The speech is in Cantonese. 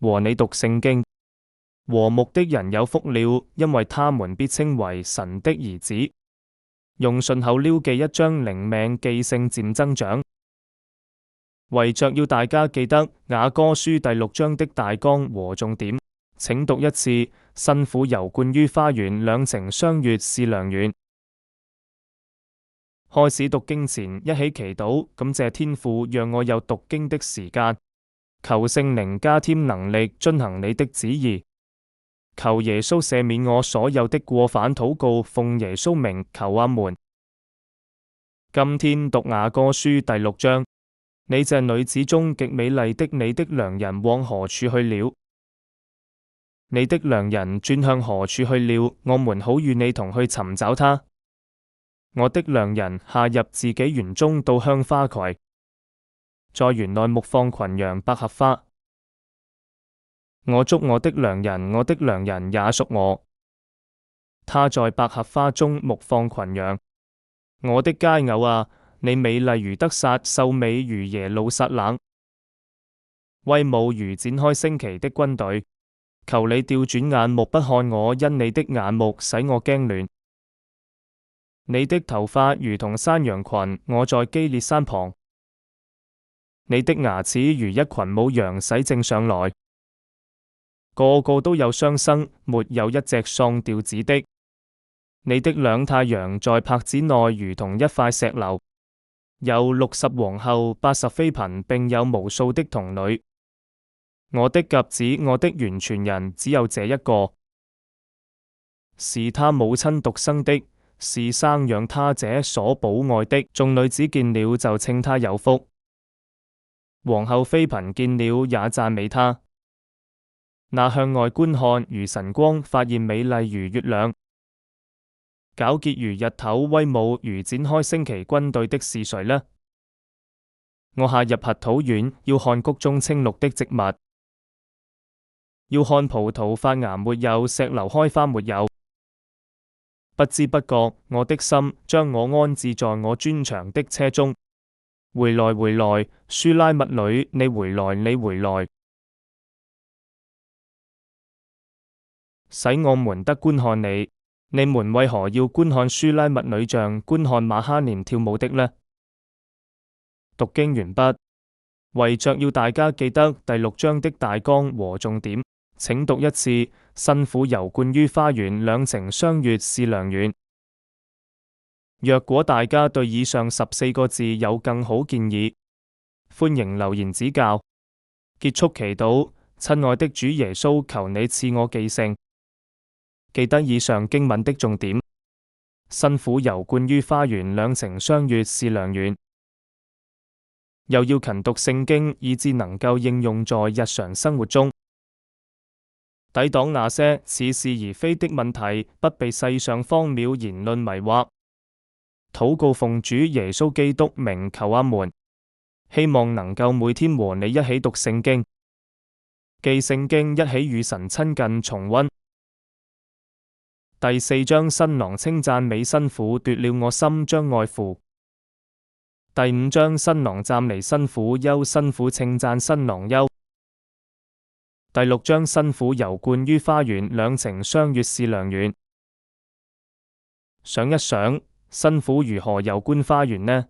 和你讀聖經。和睦的人有福了，因為他們必稱為神的兒子。用順口溜記一張靈命記性漸增長。為着要大家記得雅歌書第6章的大綱和重點，請讀一次。新婦遊灌於花園，兩情相悅是良緣。開始讀經前，一起祈禱，感謝天父讓我有讀經的時間，求聖靈加添能力遵行你的旨意，求耶穌赦免我所有的過犯。禱告奉耶穌名求阿們。今天讀雅歌書第6章。你這女子中極美麗的，你的良人往何處去了？你的良人轉向何處去了？我們好與你同去尋找他。我的良人下入自己園中，到香花畦，在園內牧放群羊百合花。我捉我的良人，我的良人也屬我。他在百合花中牧放群羊。我的佳偶啊，你美麗如得撒，秀美如耶路撒冷，威武如展開旌旗的軍隊。求你調轉眼目不看我，因你的眼目使我驚亂。你的頭髮如同山羊群，我在基列山旁。你的牙齒如一群母羊洗淨上來，個個都有雙生，沒有一隻喪掉子的。你的兩太陽在帕子內如同一塊石榴，有60皇后80妃嬪，並有無數的童女。我的鴿子，我的完全人只有這一個，是他母親獨生的，是生養他這所寶愛的。眾女子見了就稱他有福，皇后妃嬪見了也讚美他。那向外觀看如晨光，發現美麗如月亮，皎潔如日頭，威武如展開旌旗軍隊的是誰呢？我下入核桃園，要看谷中青綠的植物，要看葡萄發芽沒有，石榴開花沒有。不知不覺，我的心將我安置在我專長的車中。回來回來，書拉密女，你回來你回來，使我們得觀看你。你們為何要觀看書拉密女，像觀看瑪哈念跳舞的呢？讀經完畢。為着要大家記得第6章的大綱和重點，請讀一次。新婦遊灌於花園，兩情相悅是良緣。若果大家對以上14個字有更好建議，歡迎留言指教。結束祈禱。親愛的主耶穌，求你賜我記性，記得以上經文的重點。新婦遊灌於花園，兩情相悅是良緣。又要勤讀聖經，以致能夠應用在日常生活中，抵擋那些似是而非的問題，不被世上荒謬言論迷惑。禱告奉主耶穌基督名求阿們。希望能夠每天和你一起讀聖經、記聖經，一起與神親近重溫。第4章，新郎稱讚美新婦，奪了我心，將愛付。第5章，新郎讚美新婦優，新婦稱讚新郎優。第6章，新婦遊灌於花園，兩情相悅是良緣。想一想，新婦如何遊灌花園呢？